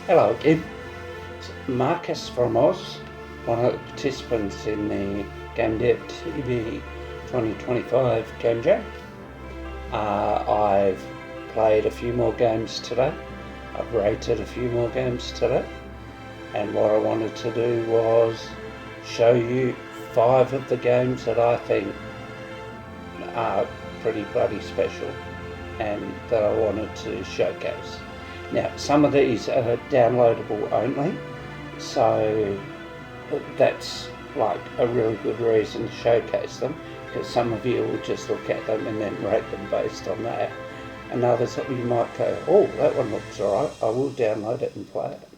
Hello again. It's Marcus from Oz, one of the participants in the Game Dev TV 2025 Game Jam. I've played a few more games today. I've rated a few more games today. And what I wanted to do was show you 5 of the games that I think are pretty bloody special and that I wanted to showcase. Now, some of these are downloadable only, so that's like a really good reason to showcase them, because some of you will just look at them and then rate them based on that, and others you might go, oh, that one looks alright, I will download it and play it,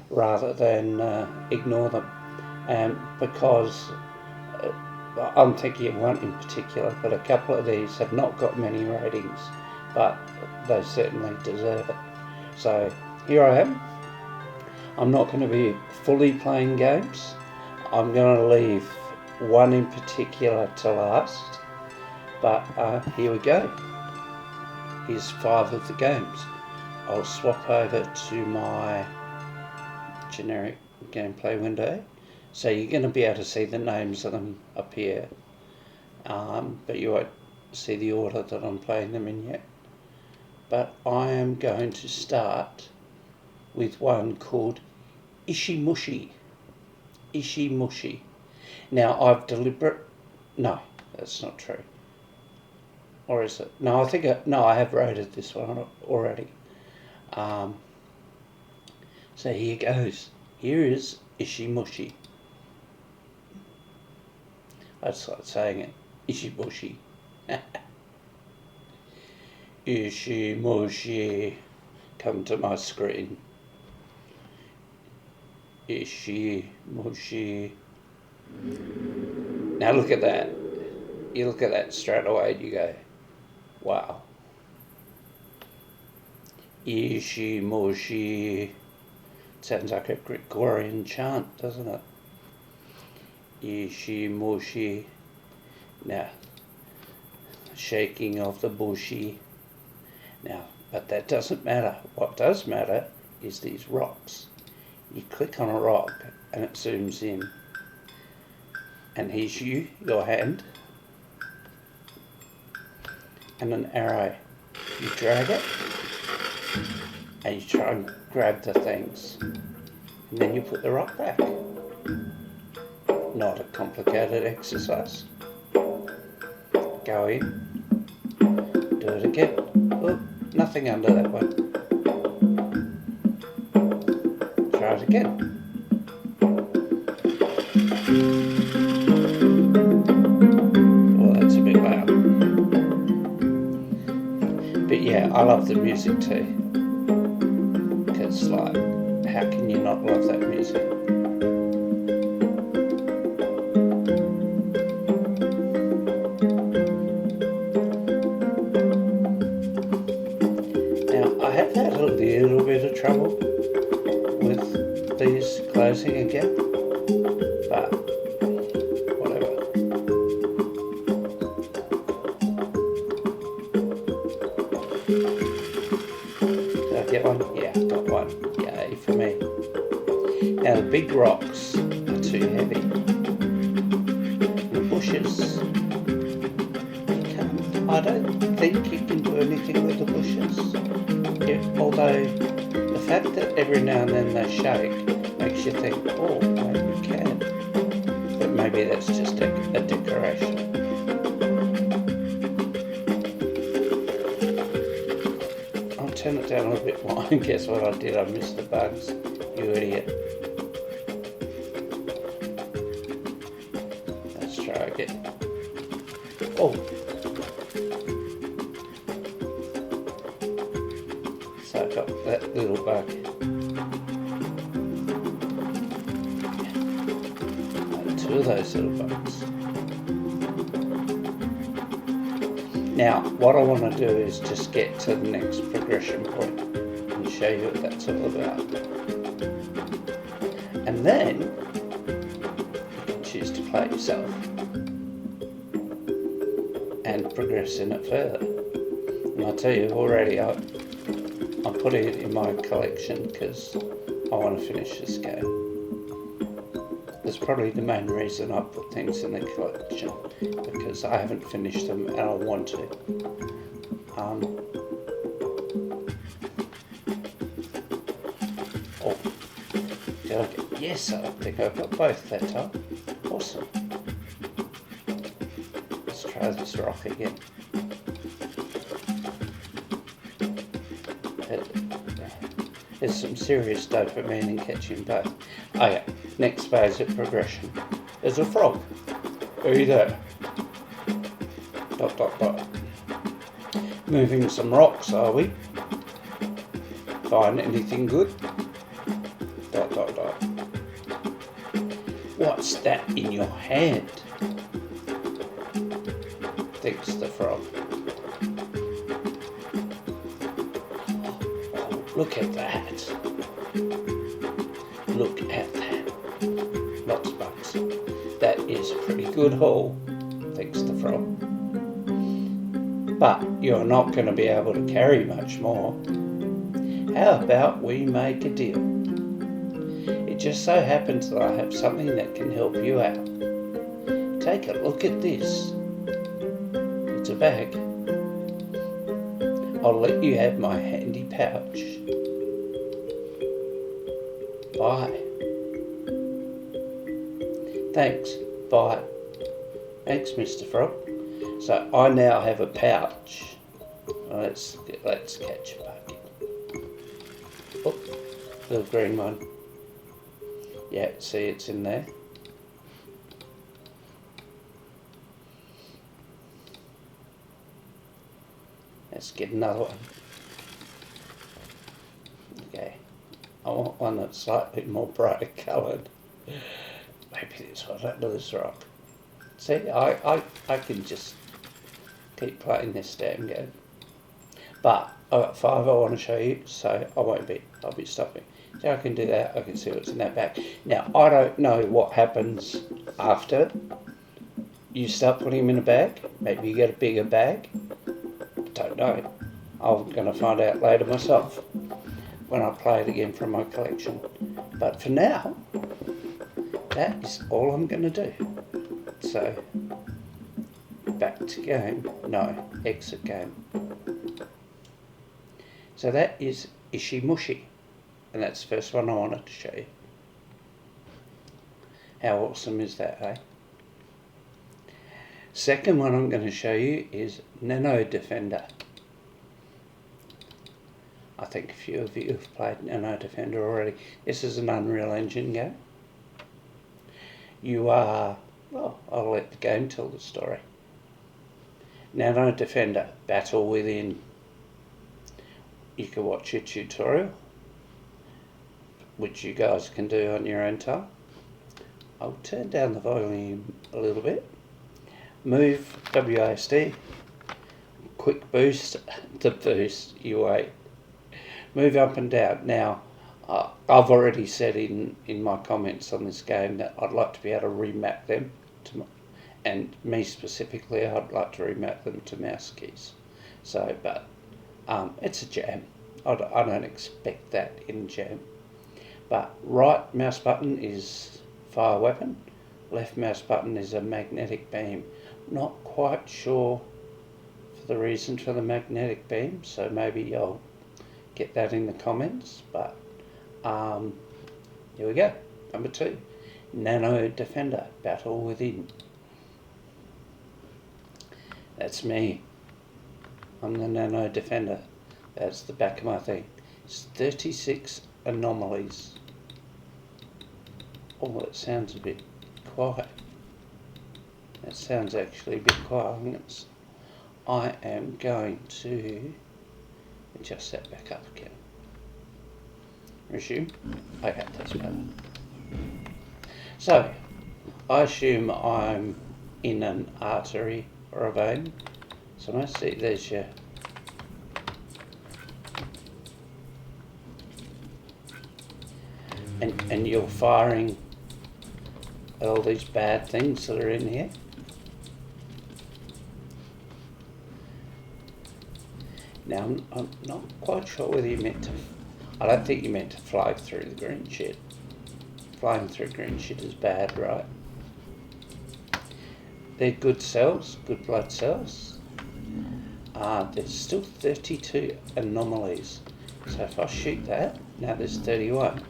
rather than ignore them. Because I'm thinking of one in particular, but a couple of these have not got many ratings, but they certainly deserve it. So here I am. I'm not going to be fully playing games. I'm going to leave one in particular to last, but here we go. Here's 5 of the games. I'll swap over to my generic gameplay window, so you're going to be able to see the names of them appear, but you won't see the order that I'm playing them in yet. But I am going to start with one called Ishimushi. Ishimushi. Now I've no, that's not true. Or is it? No, I have rated this one already. So here goes. Here is Ishimushi. I just like saying it. Ishimushi. Ishimushi, come to my screen. Ishimushi. Now look at that. You look at that straight away and you go, wow. Ishimushi. Sounds like a Gregorian chant, doesn't it? Ishimushi. Now, shaking of the bushi. Now, but that doesn't matter. What does matter is these rocks. You click on a rock and it zooms in. And here's your hand, and an arrow. You drag it and you try and grab the things. And then you put the rock back. Not a complicated exercise. Go in, do it again. Oh, nothing under that one. Try it again. Well, that's a bit loud. But yeah, I love the music too. Because, like, how can you not love that music? I have had a little bit of trouble with these closing again, but whatever. Did I get one? Yeah, got one. Yay for me. Now the big rocks are too heavy. The bushes, I don't think you can do anything with the bushes. Although the fact that every now and then they shake makes you think, oh, maybe you can. But maybe that's just a decoration. I'll turn it down a little bit more, and guess what I did? I missed the bugs. You idiot. Let's try again. Oh. So I got that little bug. 2 of those little bugs. Now, what I want to do is just get to the next progression point and show you what that's all about. And then you can choose to play yourself and progress in it further. And I'll tell you already, I'm putting it in my collection because I want to finish this game. That's probably the main reason I put things in the collection, because I haven't finished them and I want to. Oh, did I get? Yes, I think I got both that time. Awesome. Let's try this rock again. There's some serious dopamine in catching both. Oh yeah, next phase of progression. There's a frog. Are you there? Dot dot dot. Moving some rocks, are we? Find anything good? Dot dot dot. What's that in your hand? Thinks the frog. Look at that. Look at that. Lots of bugs. That is a pretty good haul, thinks the frog. But you're not going to be able to carry much more. How about we make a deal? It just so happens that I have something that can help you out. Take a look at this. It's a bag. I'll let you have my handy pouch. Bye. Thanks. Bye. Thanks, Mr. Frog. So I now have a pouch. Let's catch a bug. Oh, the green one. Yeah, see, it's in there. Let's get another one. Okay, I want one that's slightly more brighter coloured. Maybe this one under this rock. See, I can just keep playing this damn game. But I've got 5 I want to show you, so I'll be stopping. So I can do that, I can see what's in that bag. Now, I don't know what happens after you start putting them in a bag. Maybe you get a bigger bag. Don't know. I'm going to find out later myself when I play it again from my collection. But for now, that is all I'm going to do. So, back to game. No, exit game. So that is Ishimushi. And that's the first one I wanted to show you. How awesome is that, eh? Second one I'm going to show you is Nano Defender. I think a few of you have played Nano Defender already. This is an Unreal Engine game. You are, well, I'll let the game tell the story. Nano Defender, Battle Within. You can watch a tutorial, which you guys can do on your own time. I'll turn down the volume a little bit. Move, WASD, quick boost, the boost, you wait. Move up and down. Now, I've already said in my comments on this game that I'd like to be able to remap them, and me specifically, I'd like to remap them to mouse keys. So, but it's a jam. I don't expect that in jam. But right mouse button is fire weapon, left mouse button is a magnetic beam. Not quite sure for the reason for the magnetic beam, so maybe I'll get that in the comments. But here we go. Number 2, Nano Defender, Battle Within. That's me. I'm the Nano Defender. That's the back of my thing. It's 36 anomalies. Oh, it sounds a bit quiet. That sounds actually a bit quiet. I am going to adjust that back up again. Resume. Okay, that's better. So, I assume I'm in an artery or a vein. So I see there's your and you're firing all these bad things that are in here. Now I'm not quite sure whether you meant to. I don't think you meant to fly through the green shit. Flying through green shit is bad, right? They're good cells, good blood cells. There's still 32 anomalies. So if I shoot that, now there's 31.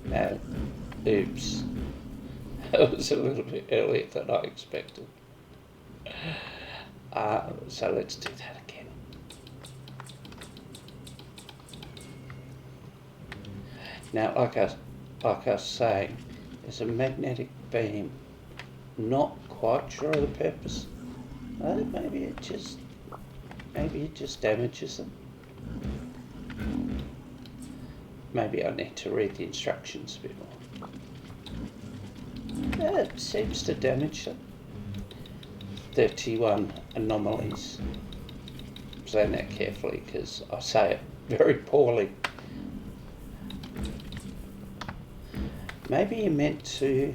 Now, oops. That was a little bit earlier than I expected. So let's do that again. Now, like I was saying, there's a magnetic beam. Not quite sure of the purpose. Maybe it just damages them. Maybe I need to read the instructions a bit more. It seems to damage them. 31 anomalies. I'm saying that carefully because I say it very poorly. Maybe you meant to...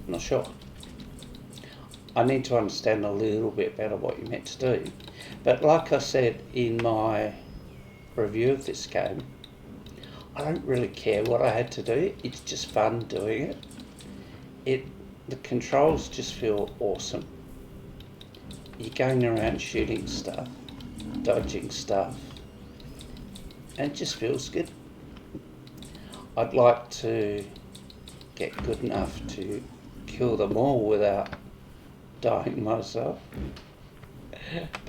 Not sure. I need to understand a little bit better what you meant to do. But like I said in my review of this game, I don't really care what I had to do. It's just fun doing it. The controls just feel awesome. You're going around shooting stuff, dodging stuff, and it just feels good. I'd like to get good enough to kill them all without dying myself,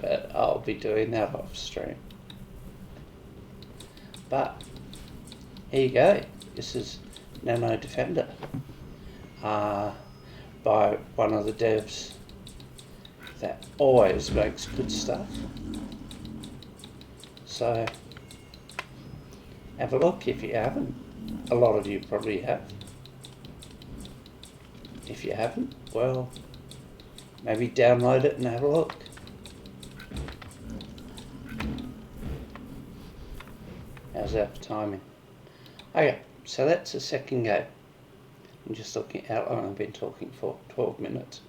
but I'll be doing that off stream. But here you go. This is Nano Defender by one of the devs that always makes good stuff. So have a look if you haven't. A lot of you probably have. If you haven't, well, maybe download it and have a look. How's that for timing? Okay, so that's the second game. I'm just looking at how long I've been talking for, 12 minutes.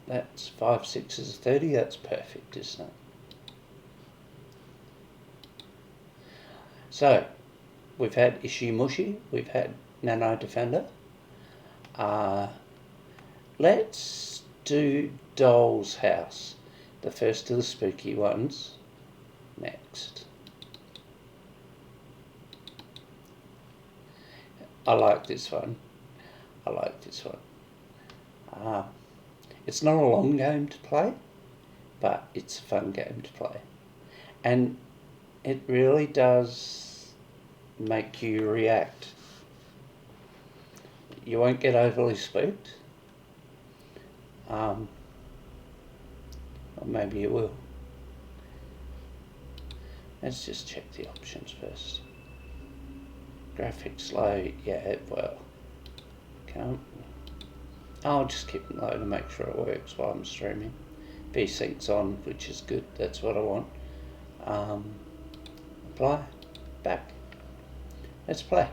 That's 5 6s 30, that's perfect, isn't it? So, we've had Ishimushi, we've had Nano Defender. Let's do Doll's House, the first of the spooky ones, next. I like this one. It's not a long game to play, but it's a fun game to play. And it really does make you react. You won't get overly spooked. Or maybe you will. Let's just check the options first. Graphics low, yeah, well, can't. I'll just keep it low to make sure it works while I'm streaming. VSync's on, which is good, that's what I want. Apply, back. Let's play.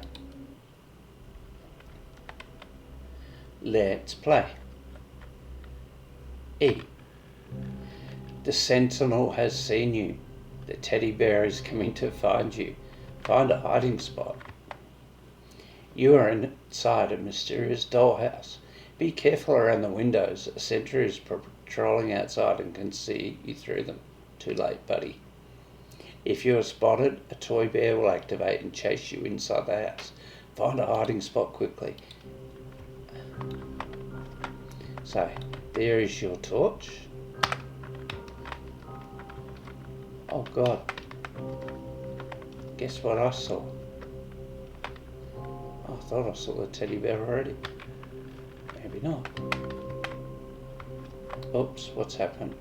Let's play. E. The Sentinel has seen you. The teddy bear is coming to find you. Find a hiding spot. You are inside a mysterious dollhouse. Be careful around the windows. A sentry is patrolling outside and can see you through them. Too late, buddy. If you are spotted, a toy bear will activate and chase you inside the house. Find a hiding spot quickly. So, there is your torch. Oh God. Guess what I saw? I thought I saw the teddy bear already. Maybe not. Oops, what's happened?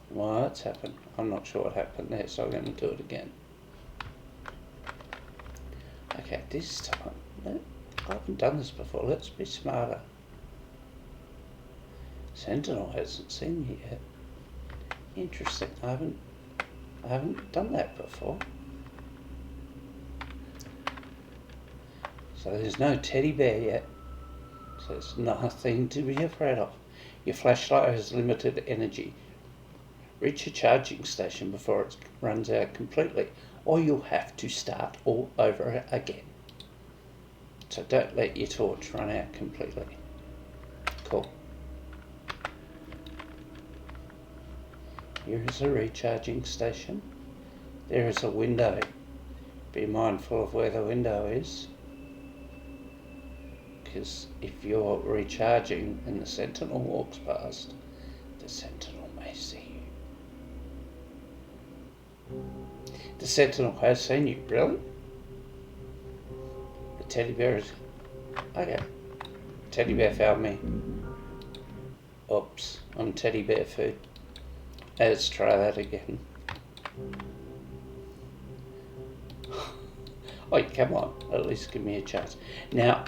What's happened? I'm not sure what happened there, so I'm going to do it again. Okay, this time, I haven't done this before, let's be smarter. Sentinel hasn't seen me yet. Interesting, I haven't done that before. So there's no teddy bear yet. So there's nothing to be afraid of. Your flashlight has limited energy. reach a charging station before it runs out completely, or you'll have to start all over again. So don't let your torch run out completely. Cool. Here is a recharging station. There is a window. Be mindful of where the window is, because if you're recharging and the Sentinel walks past, the Sentinel may see you. The Sentinel has seen you, really? The teddy bear is... Okay. Teddy bear found me. Oops, I'm teddy bear food. Let's try that again. Oh, come on, at least give me a chance. Now,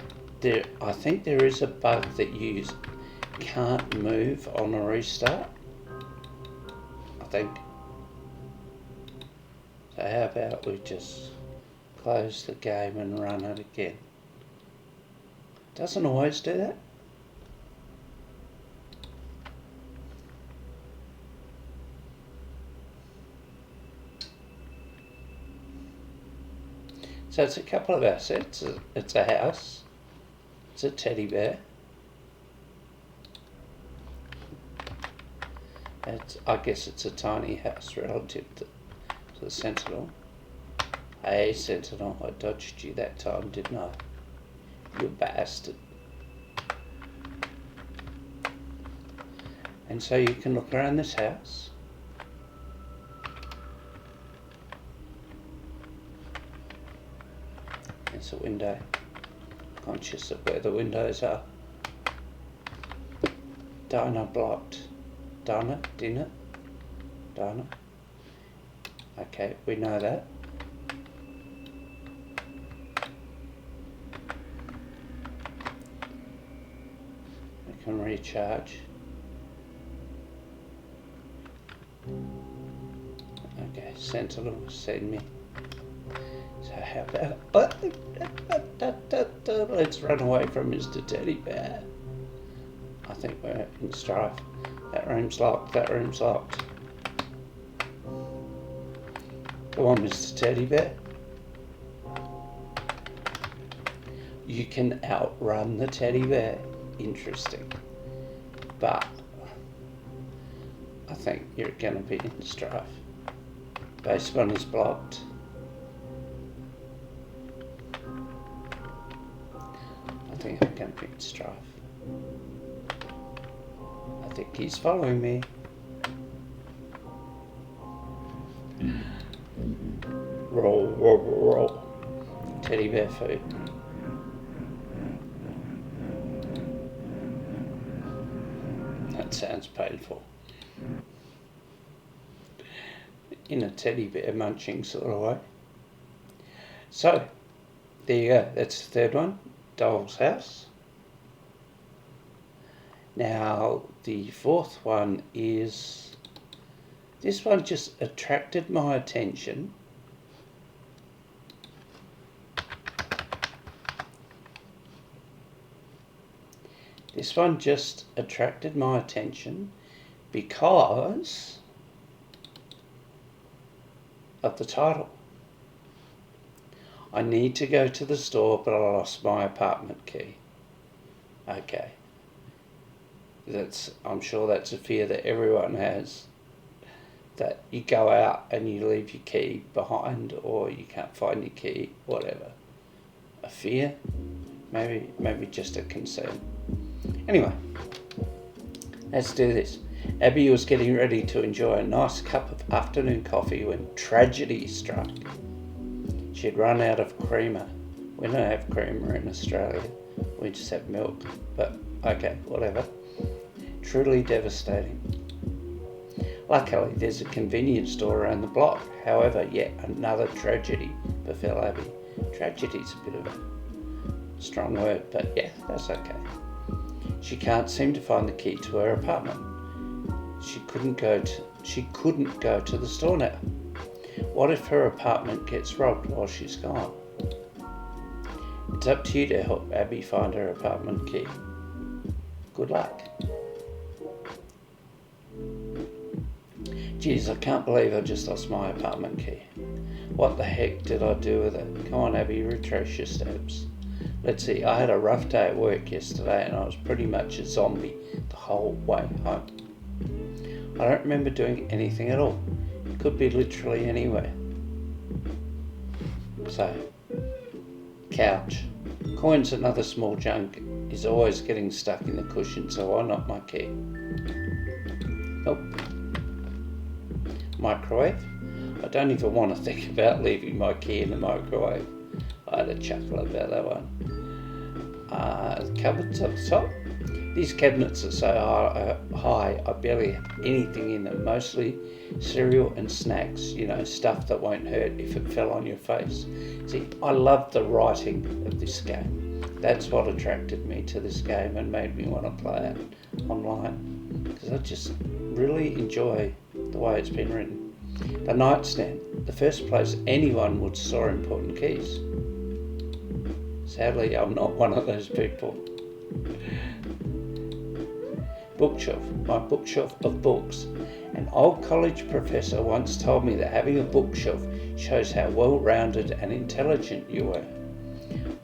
I think there is a bug that you can't move on a restart. I think. So how about we just close the game and run it again? Doesn't always do that. So it's a couple of assets. It's a house. It's a teddy bear. I guess it's a tiny house relative to the Sentinel. Hey Sentinel, I dodged you that time, didn't I? You bastard. And so you can look around this house. There's a window. Conscious of where the windows are. Diner blocked. Diner? Dinner? Diner? Okay, we know that. We can recharge. Okay, Sentinel send me. So how about... Let's run away from Mr. Teddy Bear. I think we're in strife. That room's locked, that room's locked. Come on, Mr. Teddy Bear. You can outrun the teddy bear. Interesting. But I think you're going to be in strife. Basement is blocked. I think I'm going to be in strife. I think he's following me. Roll, roll, roll. Teddy bear food. That sounds painful. In a teddy bear munching sort of way. So, there you go. That's the third one. Doll's house. Now, the fourth one is... This one just attracted my attention. This one just attracted my attention because of the title. I need to go to the store, but I lost my apartment key. Okay. I'm sure that's a fear that everyone has. That you go out and you leave your key behind, or you can't find your key, whatever. A fear? Maybe just a concern. Anyway, let's do this. Abby was getting ready to enjoy a nice cup of afternoon coffee when tragedy struck. She had run out of creamer. We don't have creamer in Australia. We just have milk. But okay, whatever. Truly devastating. Luckily, there's a convenience store around the block. However, yet another tragedy befell Abby. Tragedy's a bit of a strong word, but yeah, that's okay. She can't seem to find the key to her apartment. She couldn't go to the store now. What if her apartment gets robbed while she's gone? It's up to you to help Abby find her apartment key. Good luck. Geez, I can't believe I just lost my apartment key. What the heck did I do with it? Come on, Abby, retrace your steps. Let's see, I had a rough day at work yesterday and I was pretty much a zombie the whole way home. I don't remember doing anything at all. It could be literally anywhere. So, couch. Coins and other small junk is always getting stuck in the cushion, so why not my key? Nope. Microwave. I don't even want to think about leaving my key in the microwave. I had a chuckle about that one. Cupboards at the top. These cabinets are so high, I barely have anything in them. Mostly cereal and snacks, stuff that won't hurt if it fell on your face. See, I love the writing of this game. That's what attracted me to this game and made me want to play it online. Because I just really enjoy the way it's been written. The nightstand, the first place anyone would store important keys. Sadly, I'm not one of those people. Bookshelf, my bookshelf of books. An old college professor once told me that having a bookshelf shows how well-rounded and intelligent you were.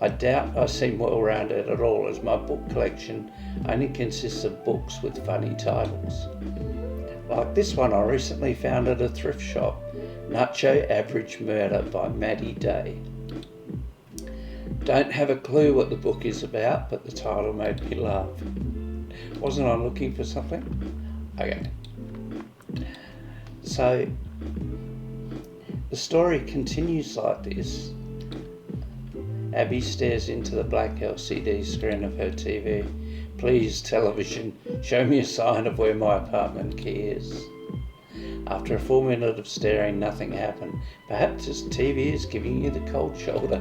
I doubt I seem well-rounded at all, as my book collection only consists of books with funny titles. Like this one I recently found at a thrift shop, Nacho Average Murder by Maddie Day. Don't have a clue what the book is about, but the title made me laugh. Wasn't I looking for something? Okay. So, the story continues like this. Abby stares into the black LCD screen of her TV. Please, television, show me a sign of where my apartment key is. After a full minute of staring, nothing happened. Perhaps this TV is giving you the cold shoulder.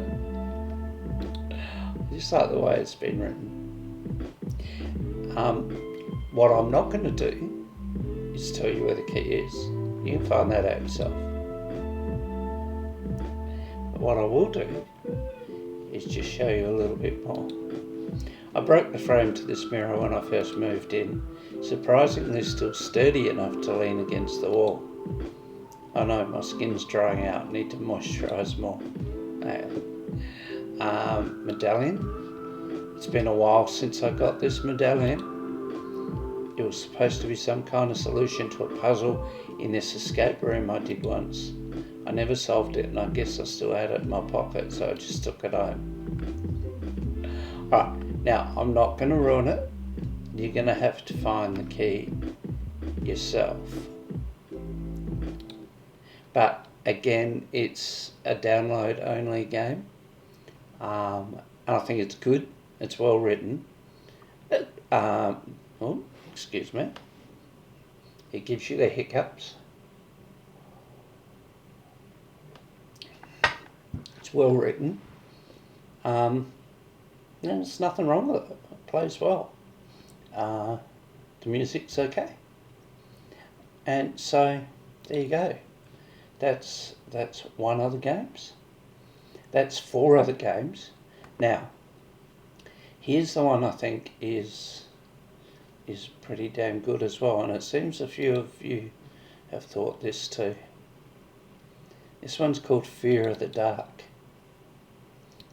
Just like the way it's been written. What I'm not going to do is tell you where the key is. You can find that out yourself. But what I will do is just show you a little bit more. I broke the frame to this mirror when I first moved in. Surprisingly still sturdy enough to lean against the wall. I know my skin's drying out, need to moisturise more. Medallion. It's been a while since I got this medallion. It was supposed to be some kind of solution to a puzzle in this escape room I did once. I never solved it and I guess I still had it in my pocket, so I just took it home. Alright, now I'm not going to ruin it. You're going to have to find the key yourself. But again, it's a download only game. And I think it's good. It's well written. Excuse me. It gives you the hiccups. It's well written. There's nothing wrong with it. It plays well. The music's okay. And so there you go. That's one of the games. That's 4 other games. Now, here's the one I think is pretty damn good as well, and it seems a few of you have thought this too. This one's called Fear of the Dark.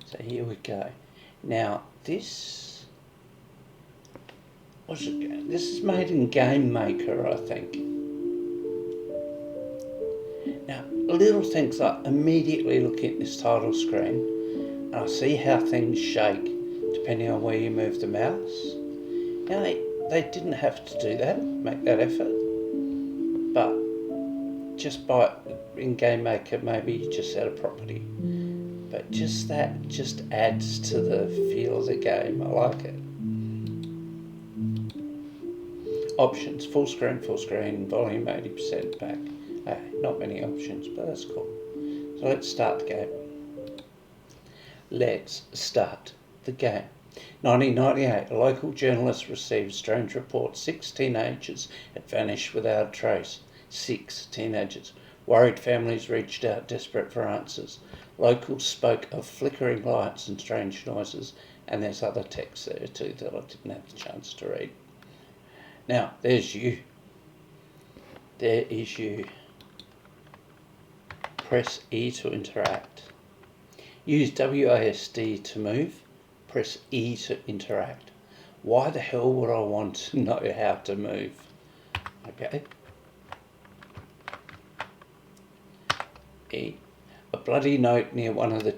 So here we go. Now this is made in Game Maker, I think. Now little things like immediately look at this title screen and I see how things shake depending on where you move the mouse. Now they didn't have to do that, make that effort, but just in Game Maker maybe you just add a property, but just that just adds to the feel of the game. I like it. Options, full screen, volume 80% back. Not many options, but that's cool. So let's start the game. Let's start the game. 1998, a local journalist received strange report. 6 teenagers had vanished without a trace. 6 teenagers. Worried families reached out, desperate for answers. Locals spoke of flickering lights and strange noises, and there's other text there too that I didn't have the chance to read. Now, there's you. There is you. Press E to interact. Use WASD to move. Press E to interact. Why the hell would I want to know how to move? Okay. E. A bloody note near one of the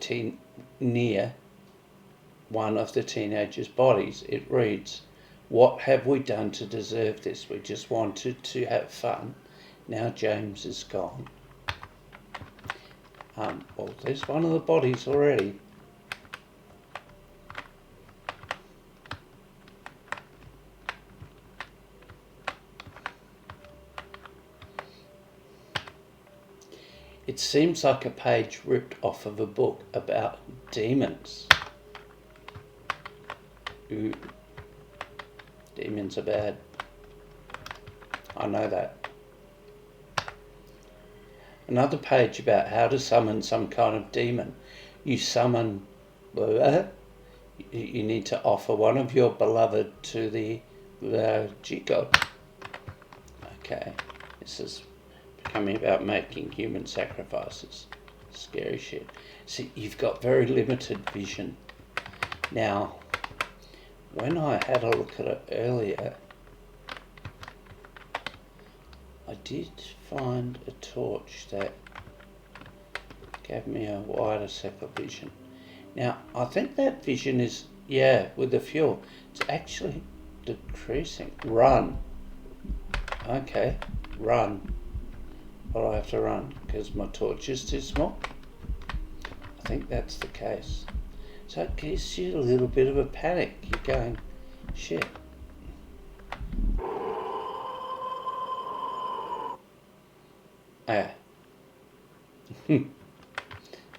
teenagers' bodies. It reads, "What have we done to deserve this? We just wanted to have fun. Now James is gone." Well, there's one of the bodies already. It seems like a page ripped off of a book about demons. Ooh. Demons are bad. I know that. Another page about how to summon some kind of demon. You summon... You need to offer one of your beloved to the G-God. Okay, this is becoming about making human sacrifices. Scary shit. See, you've got very limited vision. Now, when I had a look at it earlier, I did find a torch that gave me a wider circle vision. Now, I think that vision is, with the fuel, it's actually decreasing. Run. Okay, run. Well, I have to run because my torch is too small. I think that's the case. So it gives you a little bit of a panic. You're going, shit.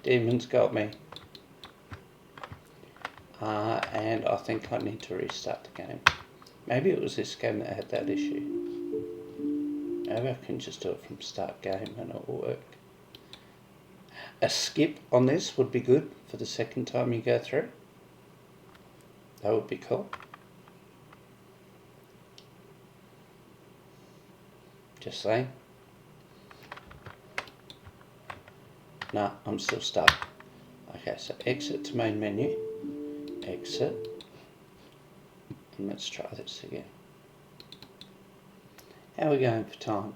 Demons got me. And I think I need to restart the game. Maybe it was this game that had that issue. Maybe I can just do it from start game and it will work. A skip on this would be good for the second time you go through. That would be cool. Just saying. No, I'm still stuck. Okay, so exit to main menu. Exit. And let's try this again. How are we going for time?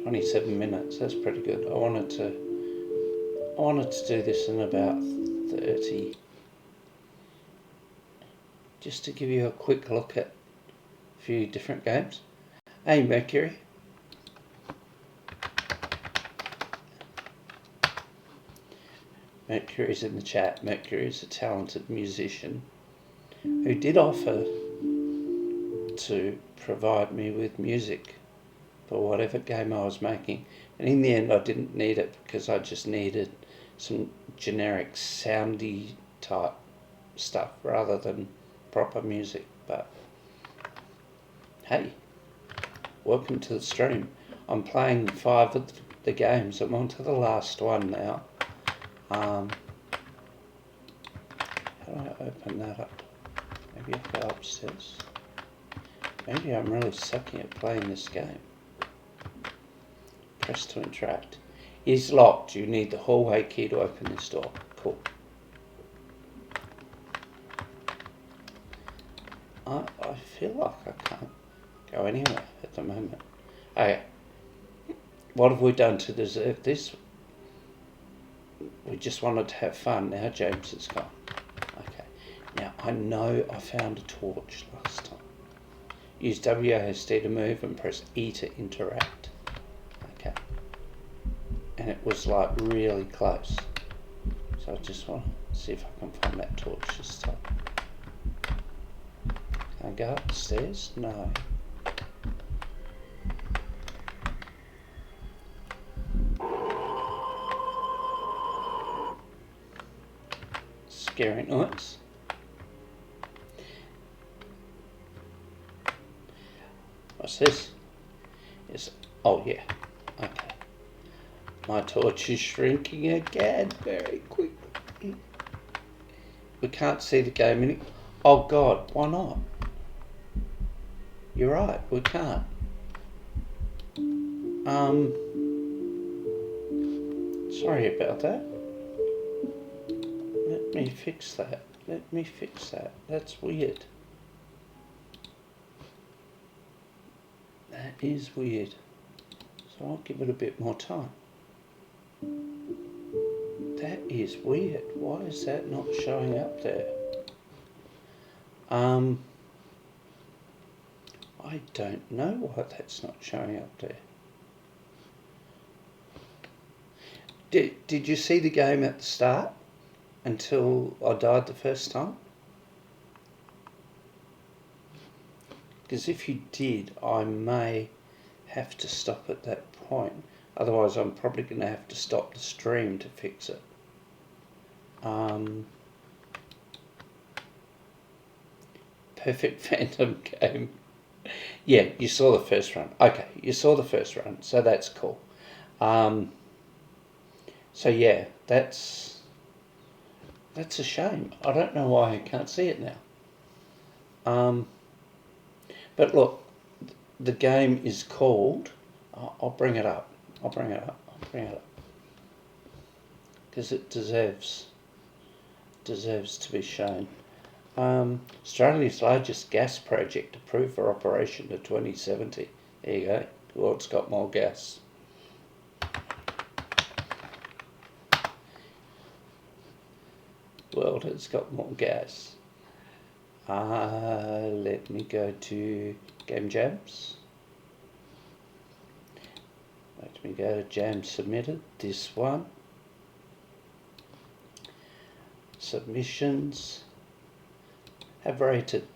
27 minutes, that's pretty good. I wanted to do this in about 30. Just to give you a quick look at a few different games. Hey Mercury. Mercury's in the chat. Mercury is a talented musician who did offer to provide me with music for whatever game I was making, and in the end I didn't need it because I just needed some generic soundy type stuff rather than proper music. But hey, welcome to the stream. I'm playing 5 of the games. I'm on to the last one now. How do I open that up? Maybe I go upstairs. Maybe I'm really sucking at playing this game. Press to interact. Is locked. You need the hallway key to open this door. Cool. I feel like I can't go anywhere at the moment. Okay. What have we done to deserve this? We just wanted to have fun. Now James is gone. Okay. Now I know I found a torch last time. Use WASD to move and press E to interact. Okay. And it was like really close. So I just want to see if I can find that torch this time. Can I go up the stairs? No. Scary noise. What's this? Oh yeah. Okay. My torch is shrinking again very quickly. We can't see the game anymore. Oh God, why not? You're right, we can't. Sorry about that. Let me fix that. That's weird. That is weird. So I'll give it a bit more time. That is weird. Why is that not showing up there? I don't know why that's not showing up there. Did you see the game at the start until I died the first time? Because if you did, I may have to stop at that point. Otherwise, I'm probably going to have to stop the stream to fix it. Perfect Phantom game. Yeah, you saw the first run. Okay, you saw the first run, so that's cool. So yeah, that's a shame. I don't know why I can't see it now. But look, the game is called. I'll bring it up. Because it deserves to be shown. Australia's largest gas project approved for operation to 2070. There you go. Well, it's got more gas. World has got more gas. Let me go to Game Jams. Let me go to Jam Submitted. This one. Submissions. Have rated.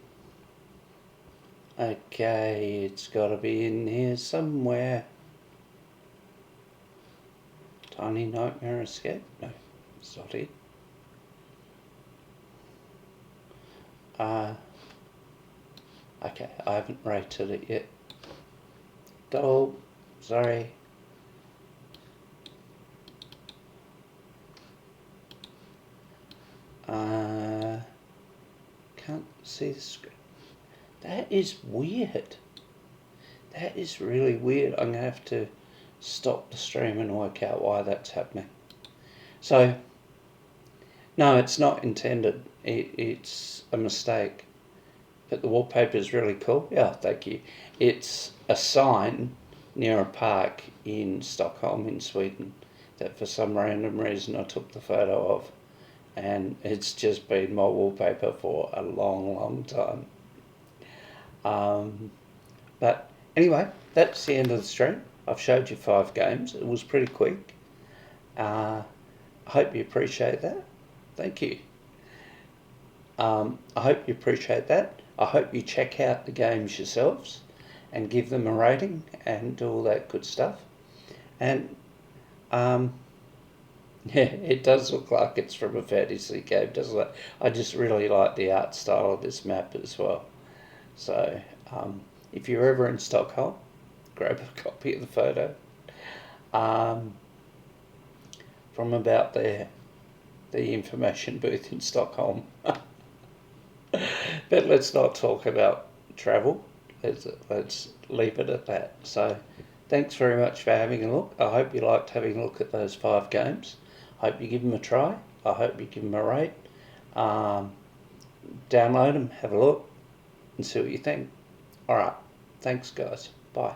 Okay, it's got to be in here somewhere. Tiny Nightmare Escape? No, it's not it. Okay, I haven't rated it yet. Doll, sorry. Can't see the screen. That is weird. That is really weird. I'm going to have to stop the stream and work out why that's happening. So, no, it's not intended. It's a mistake. But the wallpaper is really cool. Yeah, thank you. It's a sign near a park in Stockholm in Sweden that for some random reason I took the photo of. And it's just been my wallpaper for a long, long time. But anyway, that's the end of the stream. I've showed you 5 games. It was pretty quick. I hope you appreciate that. Thank you. I hope you appreciate that. I hope you check out the games yourselves and give them a rating and all that good stuff. And yeah, it does look like it's from a fantasy game, doesn't it? I just really like the art style of this map as well. So if you're ever in Stockholm, grab a copy of the photo from about the information booth in Stockholm. But let's not talk about travel. Let's leave it at that. So thanks very much for having a look. I hope you liked having a look at those 5 games. I hope you give them a try. I hope you give them a rate. Download them, have a look, and see what you think. Alright, thanks guys. Bye.